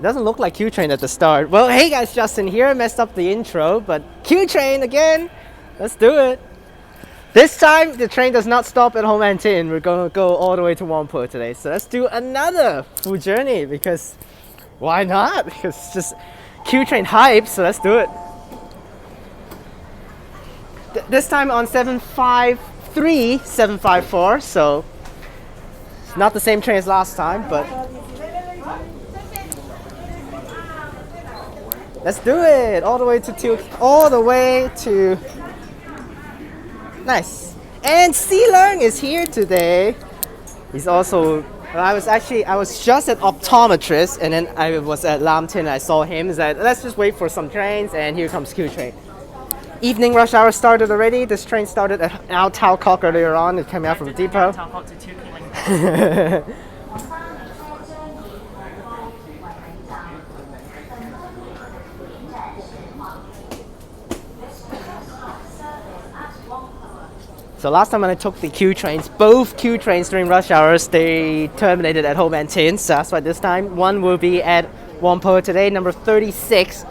Doesn't look like Q-Train at the start. Well, hey guys, Justin here. Messed up the intro, but Q-Train again. Let's do it. This time, the train does not stop at Whampoa. We're going to go all the way to Whampoa today. So let's do another full journey because why not? Because it's just Q-Train hype, so let's do it. This time on 753, 754, so it's not the same train as last time, but let's do it all the way to nice. And Leng is here today. He's also I was just at optometrist, and then I was at Lam Tin. I saw him. He said, let's just wait for some trains, and here comes Q-Train. Evening rush hour started already. This train started at our Talcock earlier on. It came out from the depot. Talcock to Tiu Keng Leng. So last time when I took the Q trains, both Q trains during rush hours, they terminated at Whampoa. So that's why this time one will be at Whampoa today, number 36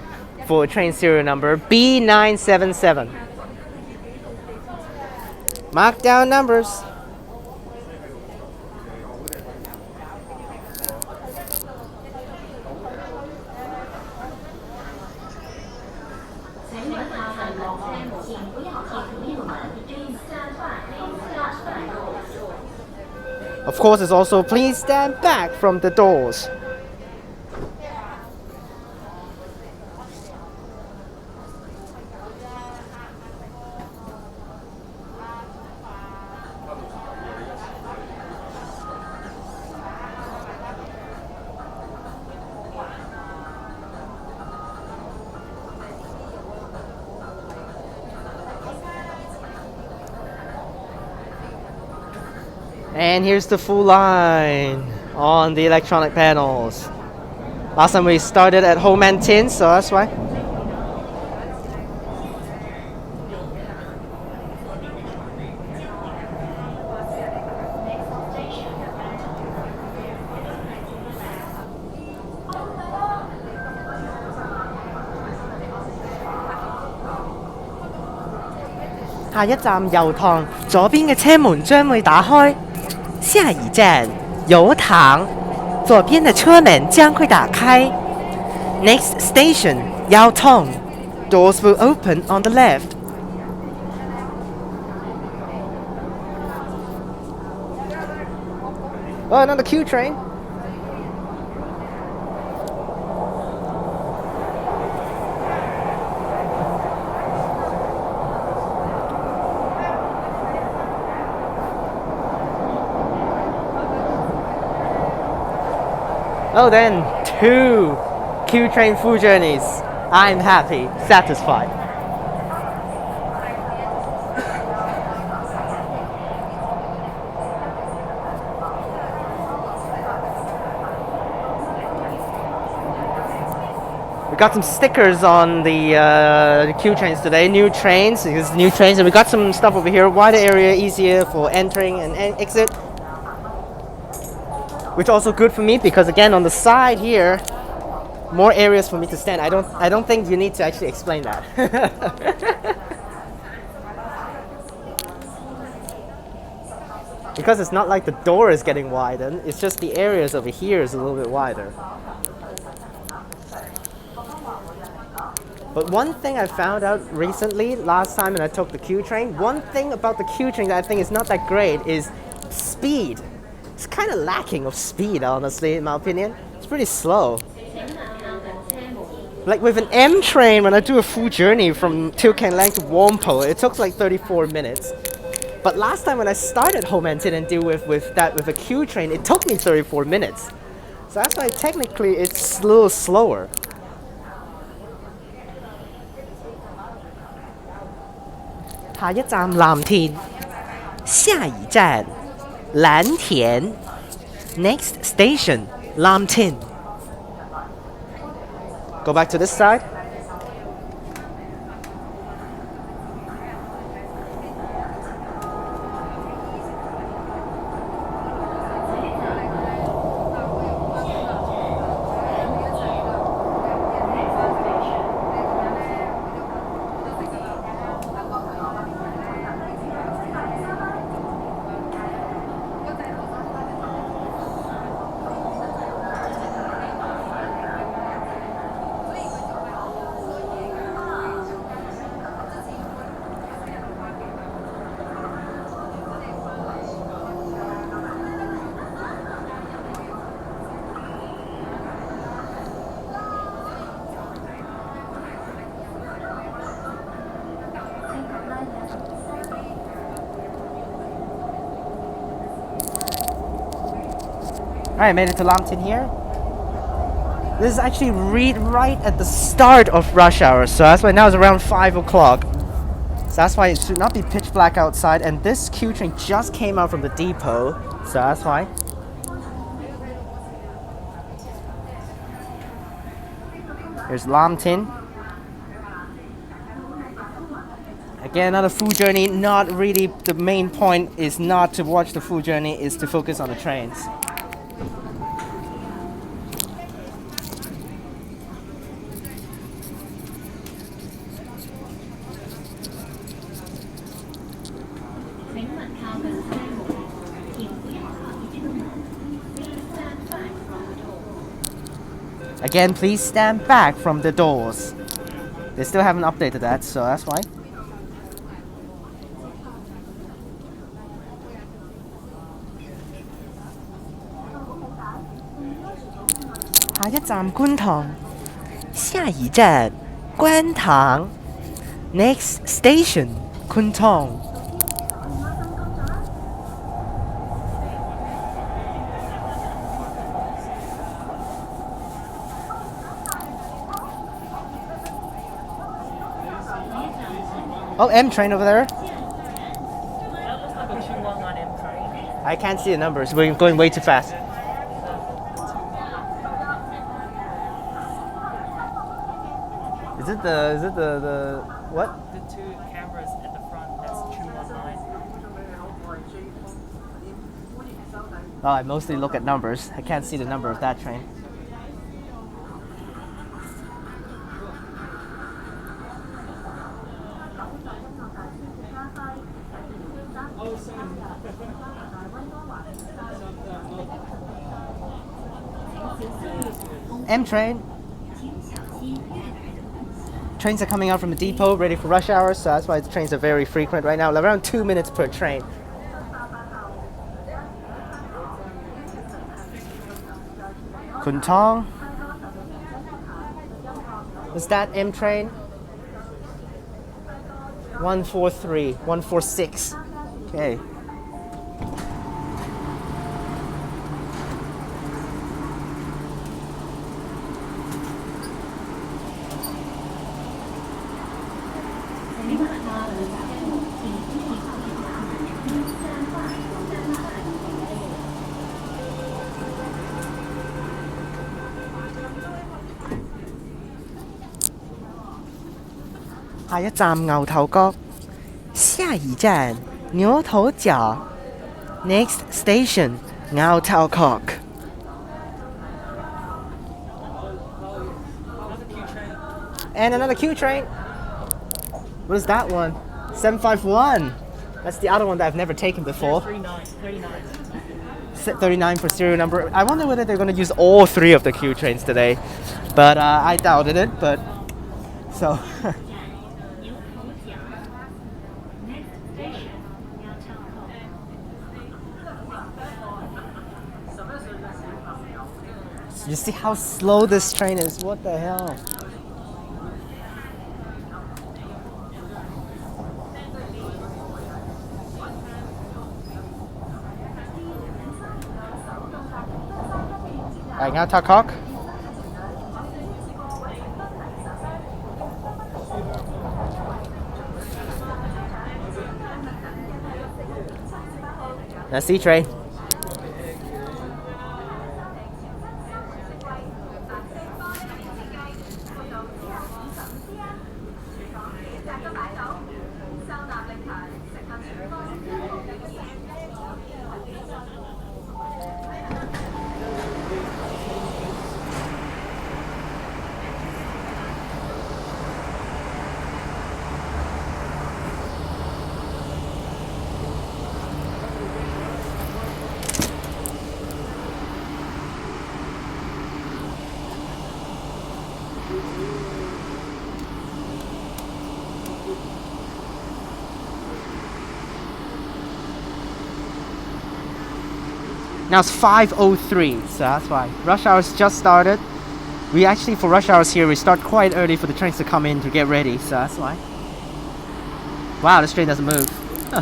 for train serial number B977. Mark down numbers. Of course, it's also please stand back from the doors. And here's the full line on the electronic panels. Last time we started at Whampoa, so that's why. Next 下一站油塘，左邊嘅車門將會打開。下一站油塘，左邊的車門將會打開。Next station, Tong. Doors will open on the left. Oh, another Q train. Oh, then 2 Q-Train full journeys. I'm happy, satisfied. We got some stickers on the Q-Trains today, new trains, because new trains, and we got some stuff over here, wider area, easier for entering and exit. Which also good for me because again on the side here, more areas for me to stand. I don't think you need to actually explain that. Because it's not like the door is getting widened, it's just the areas over here is a little bit wider. But one thing I found out recently, last time when I took the Q train, one thing about the Q train that I think is not that great is speed. It's kind of lacking of speed, honestly, in my opinion. It's pretty slow. Like with an M train, when I do a full journey from Tiu Keng Leng to Whampoa, it took like 34 minutes. But last time when I started Whampoa and deal with a Q train, it took me 34 minutes. So that's why technically it's a little slower. Next 下一站藍田，下一站藍田。Next station, Lam Tin. Go back to this side. Alright, made it to Lam Tin here. This is actually right at the start of rush hour, so that's why now it's around 5 o'clock. So that's why it should not be pitch black outside, and this Q train just came out from the depot, so that's why. Here's Lam Tin. Again, another full journey. Not really the main point is not to watch the full journey, is to focus on the trains. Again, please stand back from the doors. They still haven't updated that, so that's why. Next station, Tong. Oh, M train over there. That looks like a Qingdao on M train. I can't see the numbers. We're going way too fast. Is it the what? The two cameras at the front, that's Qingdao line. Oh, I mostly look at numbers. I can't see the number of that train. M train. Trains are coming out from the depot, ready for rush hour, so that's why the trains are very frequent right now. Around 2 minutes per train. Tong. Is that M train? 143, 146. Okay. Next station, Ngao Tao Kok. And another Q train. What is that one? 751. That's the other one that I've never taken before. 39. 39 for serial number. I wonder whether they're going to use all three of the Q trains today, but I doubted it. But so. You see how slow this train is? What the hell? Alright, now Takok. Now C train. Now it's 5:03, so that's why. Rush hours just started. We actually, for rush hours here, we start quite early for the trains to come in to get ready, so that's why. Wow, this train doesn't move. Huh.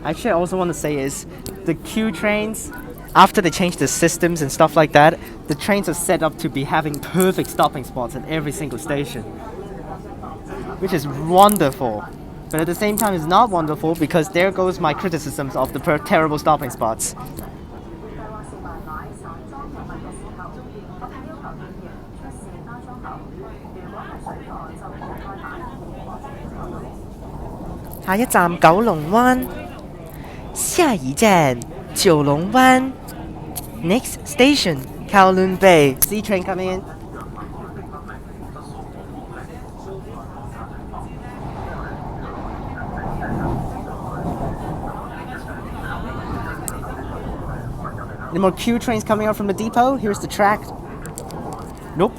Actually, I also want to say is the Q trains, after they change the systems and stuff like that, the trains are set up to be having perfect stopping spots at every single station, which is wonderful. But at the same time, it's not wonderful because there goes my criticisms of the terrible stopping spots. Next station, Kowloon Bay. C train coming in. Any more Q trains coming out from the depot? Here's the track. Nope.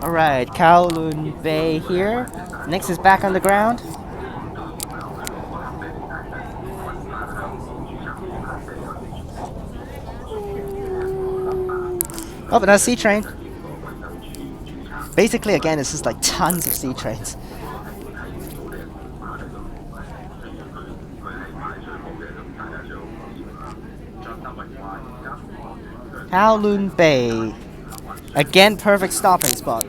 Alright, Kowloon Bay here. Next is back on the ground. Oh, but that's C train. Basically, again, it's just like tons of C trains. Kowloon Bay. Again, perfect stopping spot.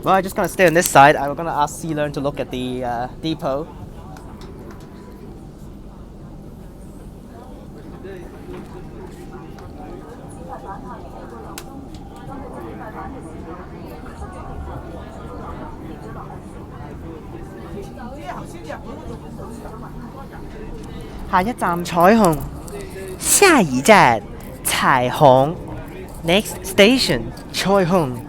Well, I'm just gonna stay on this side. I'm gonna ask C-Learn to look at the depot. Next station, Choi Hung.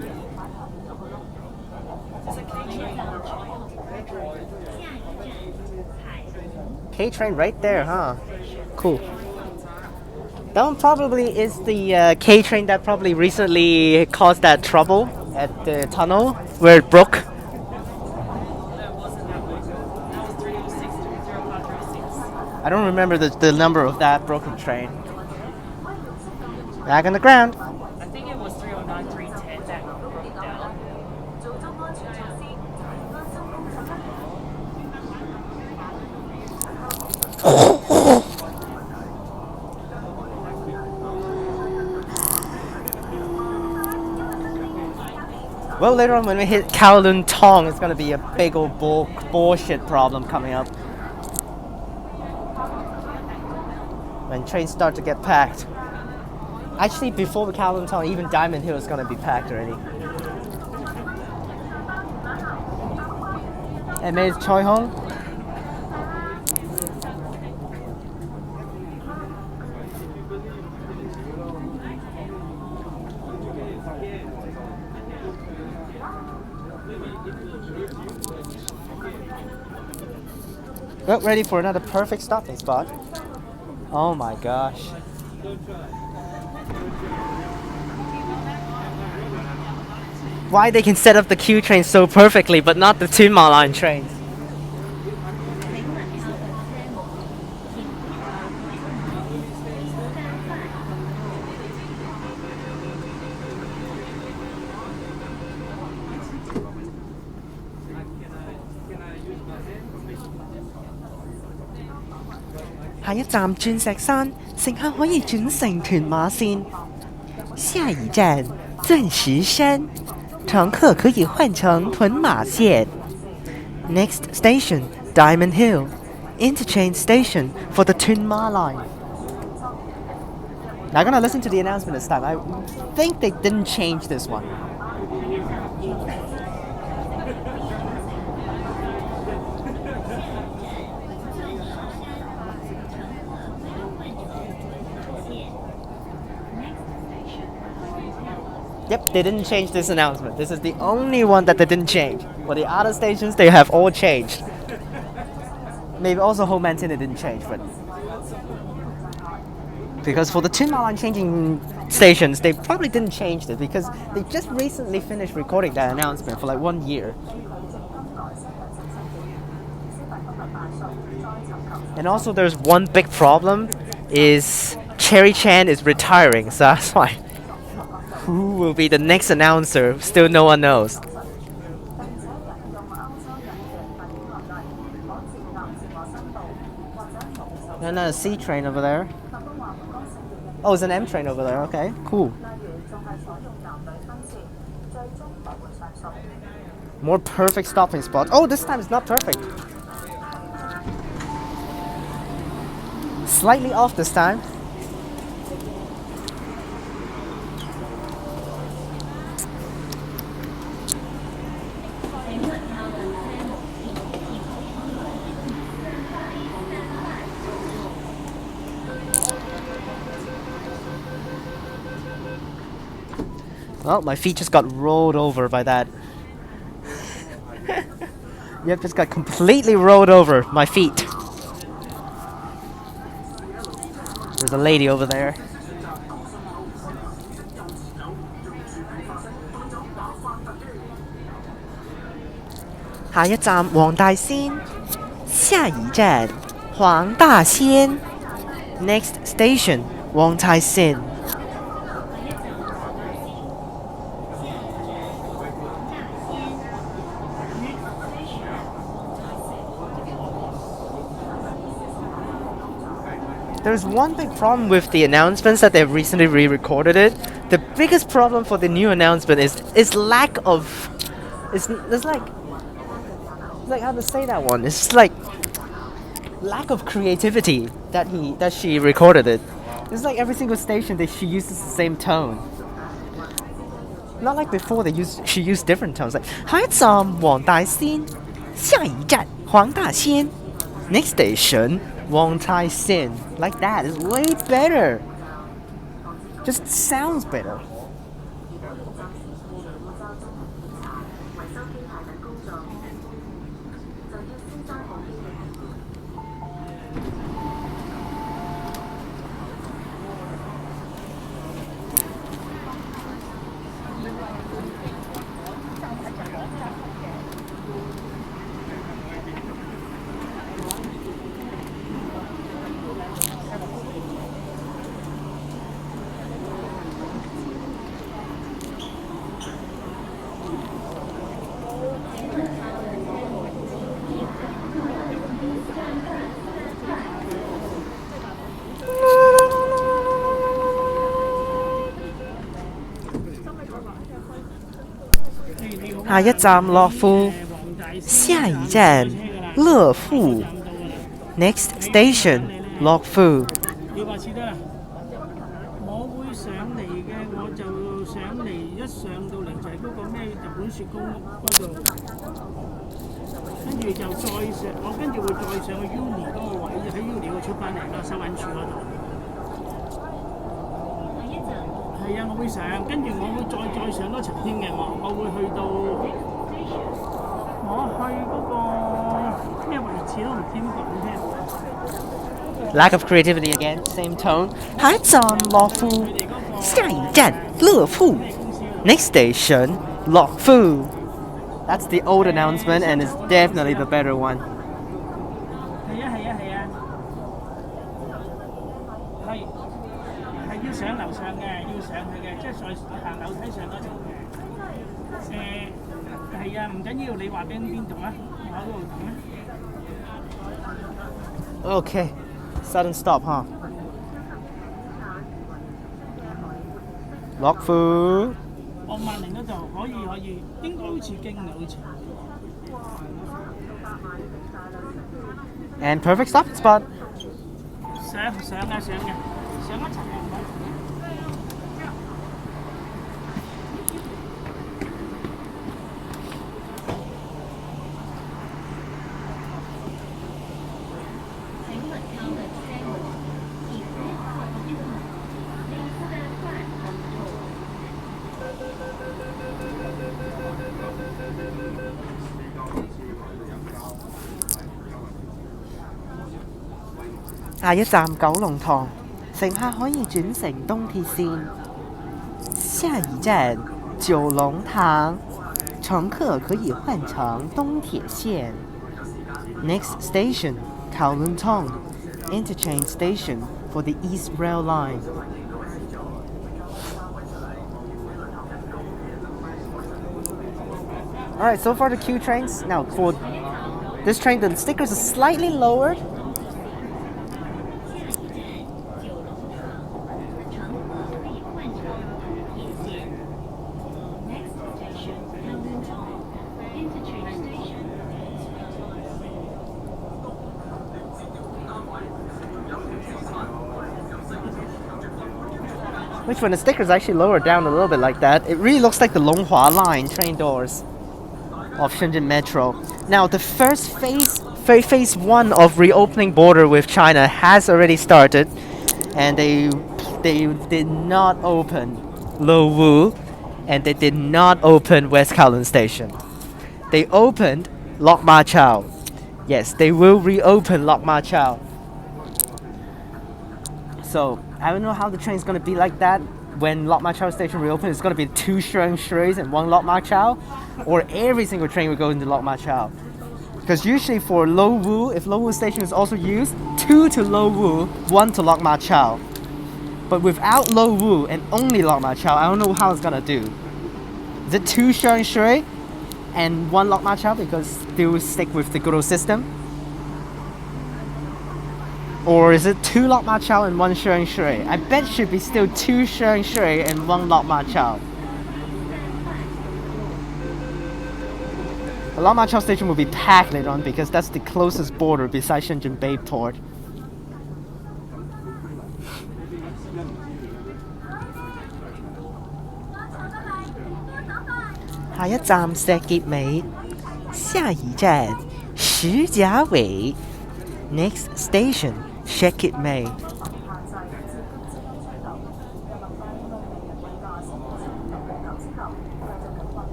K train right there, huh? Cool. That one probably is the K train that probably recently caused that trouble at the tunnel where it broke. I don't remember the number of that broken train. Back on the ground. I think it was 309, 310 that broke down. Well, later on when we hit Kowloon Tong, it's gonna be a big old bullshit problem coming up. When trains start to get packed. Actually, before the Kowloon Tong, even Diamond Hill is gonna be packed already. And there's Choi Hong. Well, ready for another perfect stopping spot. Oh my gosh. Why they can set up the Q train so perfectly, but not the Tuen Ma Line trains? Next station, Diamond Hill. Interchange station for the Tuen Ma Line. Now I'm gonna listen to the announcement this time. I think they didn't change this one. Yep, they didn't change this announcement. This is the only one that they didn't change. For the other stations, they have all changed. Maybe also Home Antenna didn't change, but because for the Tin Mao Line changing stations, they probably didn't change it because they just recently finished recording that announcement for like 1 year. And also, there's one big problem: is Cherry Chan is retiring, so that's why. Who will be the next announcer? Still, no one knows. And a C train over there. Oh, it's an M train over there. Okay, cool. More perfect stopping spot. Oh, this time it's not perfect. Slightly off this time. Well, my feet just got rolled over by that. Yep, just got completely rolled over, my feet. There's a lady over there. Next station, Wong Tai Sin. There's one big problem with the announcements that they've recently re-recorded it. The biggest problem for the new announcement is lack of. It's like how to say that one. It's like lack of creativity that she recorded it. It's like every single station that she uses the same tone. Not like before she used different tones. Like 下一站黃大仙，下一站黃大仙。Next station, Wong Tai Sin. Like that is way better. Just sounds better. Next station, 樂富。你話似得啦，我會上嚟嘅，我就上嚟一上到嚟就係嗰個咩日本雪糕屋嗰度，跟住就再上，我跟住會再上去 Uni 嗰個位，喺 Uni 度出翻嚟啦，收銀處嗰度。係啊，我會上，跟住我會再上多層添嘅，我會去到我去嗰個咩位置都唔添講添。Lack of creativity again, same tone. 下一站樂富，下一站樂富。Next station, 樂富。That's the old announcement and it's definitely the better one. 係啊，係要上樓上嘅，要上去嘅，即係再行樓梯上嗰層嘅。係啊，唔緊要，你話俾邊度啊？我喺嗰度等啊。Okay, sudden stop, huh? 樂富。我萬寧嗰度可以，應該好似經嘅好似。And perfect stopping spot. 上嘅，上一層嘅。下一站九龍塘，乘客可以轉乘東鐵線。下一站九龍塘，乘客可以換乘東鐵線。Next station, Kowloon Tong, interchange station for the East Rail Line. Alright, so far the Q trains. Now for this train, the stickers are slightly lowered. Which when the stickers actually lower down a little bit like that, it really looks like the Longhua line train doors of Shenzhen Metro. Now the first phase 1 of reopening border with China has already started, and they did not open Lowu, and they did not open West Kowloon Station. They opened Lok Ma Chau. Yes, they will reopen Lok Ma Chau. So I don't know how the train is going to be like that when Lok Ma Chau station reopens. It's going to be 2 Shuang Shuis and 1 Lok Ma Chau, or every single train will go into Lok Ma Chau. Because usually for Lowu, if Lowu station is also used, 2 to Lowu, 1 to Lok Ma Chau. But without Lowu and only Lok Ma Chau, I don't know how it's going to do. Is it 2 Shuang Shui and 1 Lok Ma Chau because they will stick with the good old system? Or is it 2 Lok Ma Chau and 1 Shuang Shui? I bet it should be still 2 Shuang Shui and 1 Lok Ma Chau. The Lok Ma Chau station will be packed later on because that's the closest border besides Shenzhen Bay Port. Next station, Shekit Mei.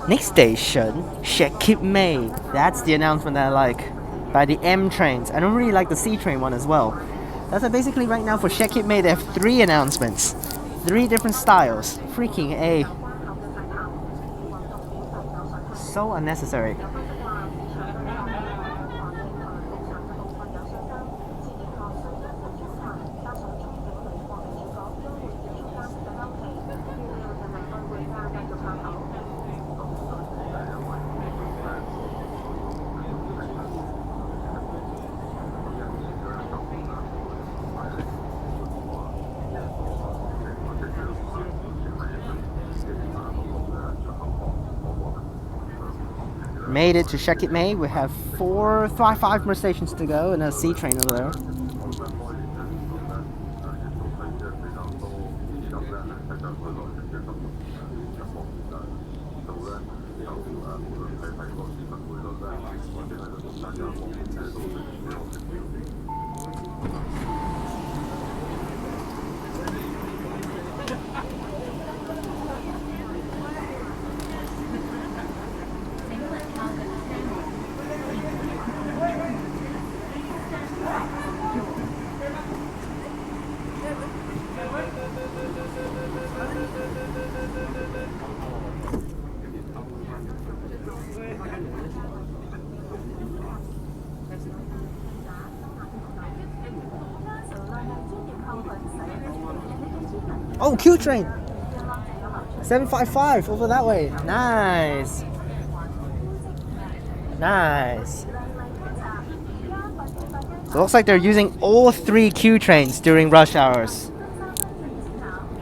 Next station, Shekit Mei. That's the announcement that I like. By the M trains. I don't really like the C train one as well. That's basically right now for Shekit Mei they have 3 announcements. 3 different styles. Freaking A. So unnecessary. Made it to Shekit Mei. We have 5 more stations to go and a C train over there. Oh, Q-Train! 755 over that way. Nice. Nice. So it looks like they're using all 3 Q trains during rush hours.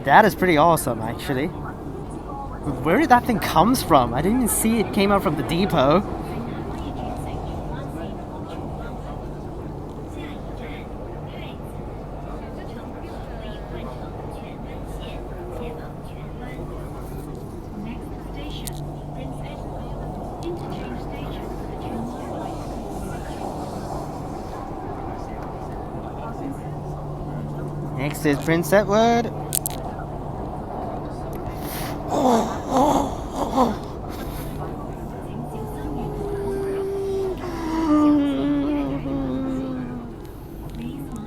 That is pretty awesome, actually. Where did that thing comes from? I didn't even see it came out from the depot. Next is Prince Edward.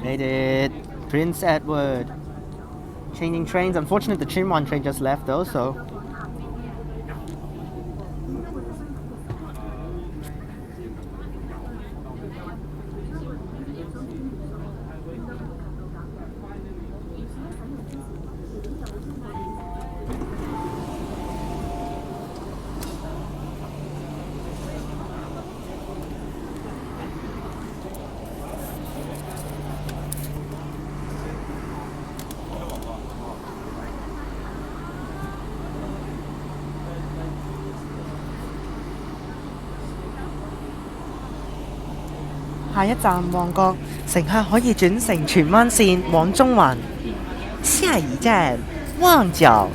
Made it. Prince Edward. Changing trains. Unfortunately, the Qingdao train just left though, so.下一站旺角，乘客可以轉乘荃灣線往中環。下一站旺角，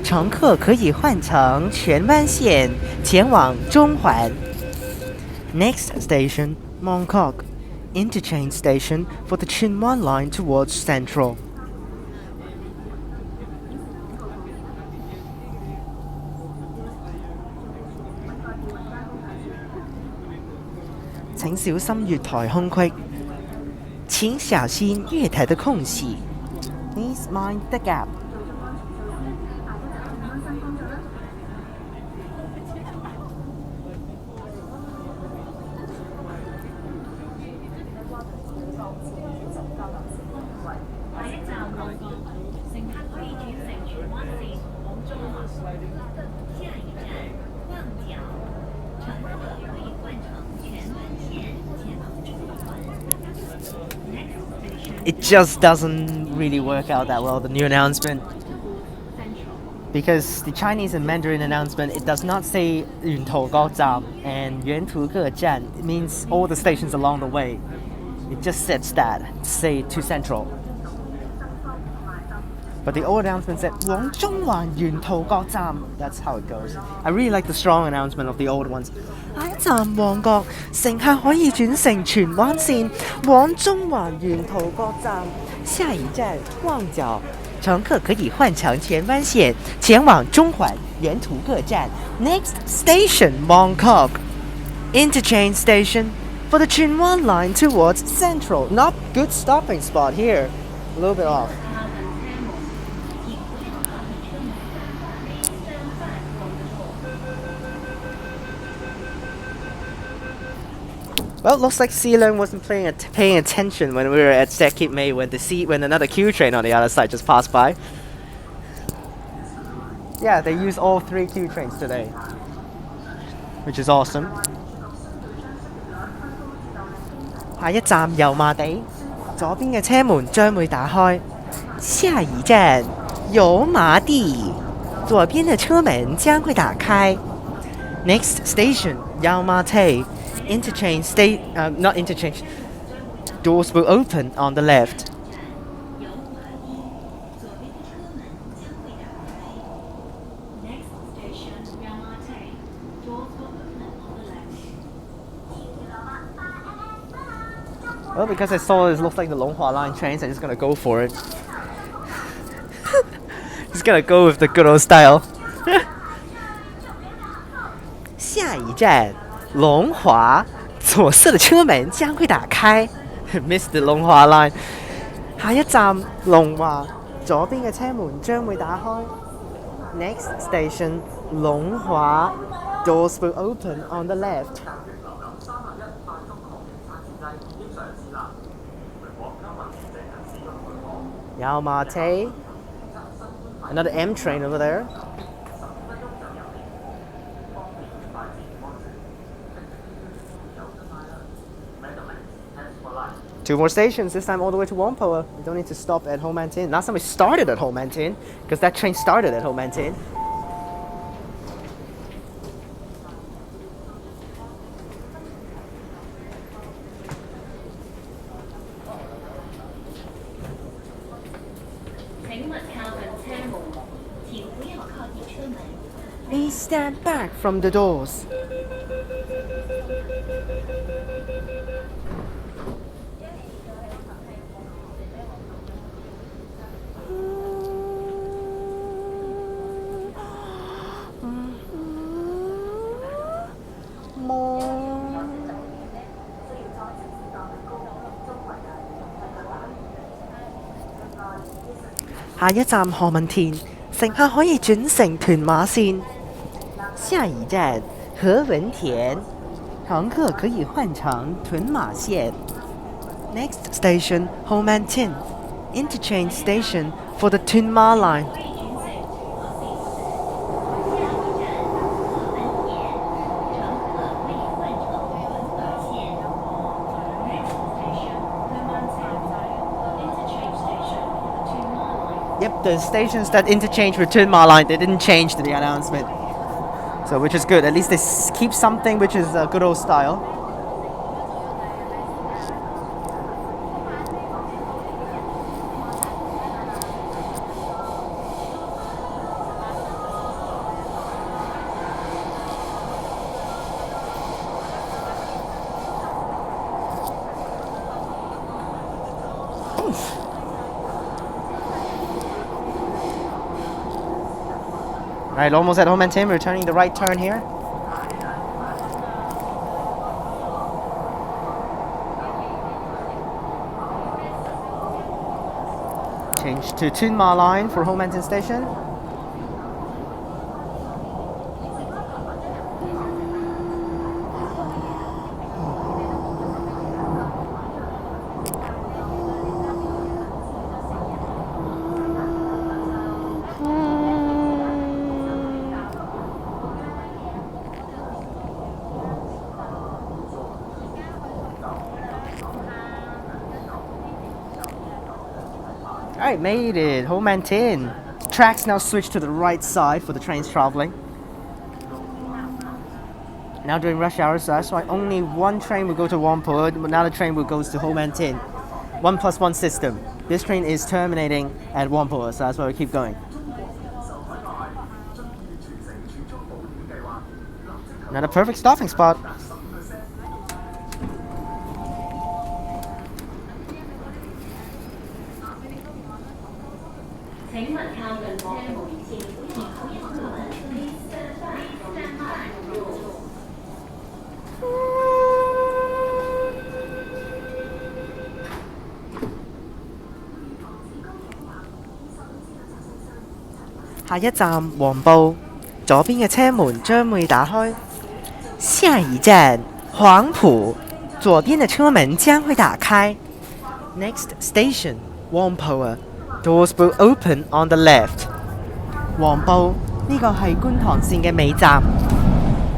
乘客可以換乘荃灣線前往中環。Next station, Mongkok, interchange station for the Qingdao line towards Central. 請小心月台空隙。請小心月台的空隙。Please mind the gap. It just doesn't really work out that well, the new announcement. Because the Chinese and Mandarin announcement, it does not say 源頭各站 and 沿途各站. It means all the stations along the way. It just says that, say to Central. But the old announcement said 往中環沿途各站. That's how it goes. I really like the strong announcement of the old ones. 下一站旺角，乘客可以轉乘荃灣線往中環沿途各站。下一站旺角，乘客可以換乘荃灣線前往中環沿途各站。Next station Mongkok, interchange station for the Qingdao line towards Central. Not good stopping spot here. A little bit off. Well, it looks like Sealand wasn't paying attention when we were at Circuit May when another Q-Train on the other side just passed by. Yeah, they used all 3 Q-Trains today, which is awesome. 下一站油麻地，左邊嘅車門將會打開。下一站油麻地，左邊的車門將會打開。Next station, Yaomate. Not interchange. Doors will open on the left. Well, because I saw it looks like the Longhua line trains, I'm just gonna go for it. Just gonna go with the good old style. 下一站龍華，左側的車門將會打開。Missed the Longhua line. 下一站龍華，左邊嘅車門將會打開。Next station, Longhua. Doors will open on the left. Yaomate. Another M train over there. Two more stations, this time all the way to Whampoa. We don't need to stop at Ho Man Tin. Last time we started at Ho Man Tin, because that train started at Ho Man Tin. Please stand back from the doors. 下一站何文田，乘客可以轉乘屯馬線。下一站何文田，乘客可以換乘屯馬線。Next station Whampoa interchange station for the Tuen Ma line. Yep, the stations that interchange with Tuen Ma line, they didn't change the announcement. So which is good. At least they keep something which is a good old style. Alright, almost at Whampoa, we're turning the right turn here. Change to Tuen Ma line for Whampoa station. Alright, made it. Whampoa. Tracks now switch to the right side for the trains traveling. Now during rush hour, so that's why only one train will go to Whampoa, but another train will go to Whampoa. 1+1 system. This train is terminating at Whampoa, so that's why we keep going. Another perfect stopping spot. Whampoa 下一站黃埔，左邊嘅車門將會打開。下一站黃埔，左邊的車門將會打開。Next station Whampoa, doors will open on the left. 黃埔呢個係觀塘線嘅尾站，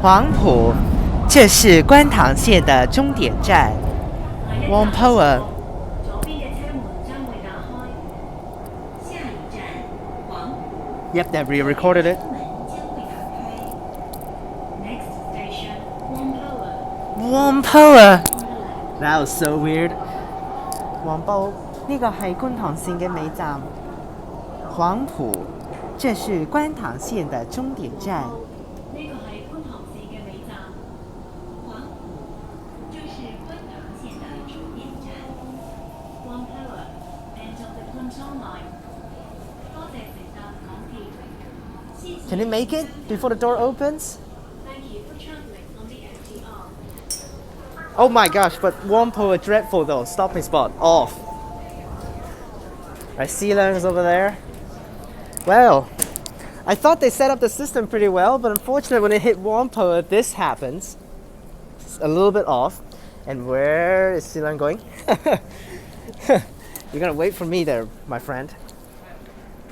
黃埔這是觀塘線的終點站。Whampoa。Yep, that we recorded it. Whampoa. That was so weird. 黃埔呢個係觀塘線嘅尾站，黃埔這是觀塘線的終點站。Can you make it before the door opens? Thank you for travelling on the MTR. Oh my gosh, but Whampoa dreadful though. Stopping spot off. Right, Sealang's over there. Well, I thought they set up the system pretty well, but unfortunately when it hit Whampoa, this happens. It's a little bit off. And where is Sealang going? You're gonna wait for me there, my friend.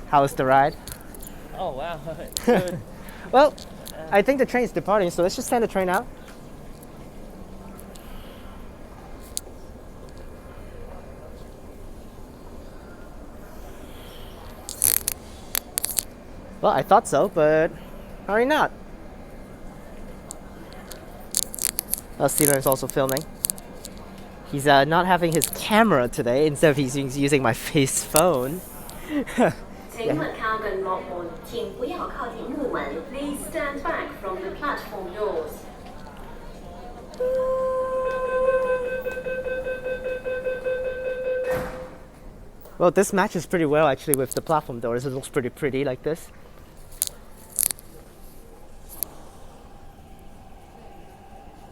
How was the ride? Oh wow, good. Well, I think the train is departing, so let's just send the train out. Well, I thought so, but apparently not. Well, Steeler is also filming. He's not having his camera today, instead of he's using my face phone. 請勿靠近幕門，請不要靠近木門。Please stand back from the platform doors. Well, this matches pretty well actually with the platform doors. It looks pretty like this.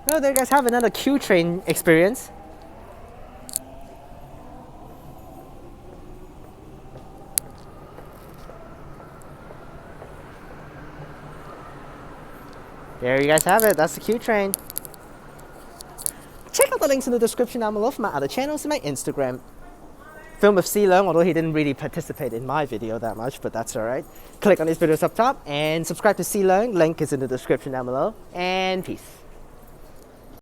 Well, there you guys have another Q-Train experience. There you guys have it. That's the Q-Train. Check out the links in the description down below for my other channels and my Instagram. Film with C Leng, although he didn't really participate in my video that much, but that's alright. Click on his videos up top and subscribe to C Leng. Link is in the description down below. And peace.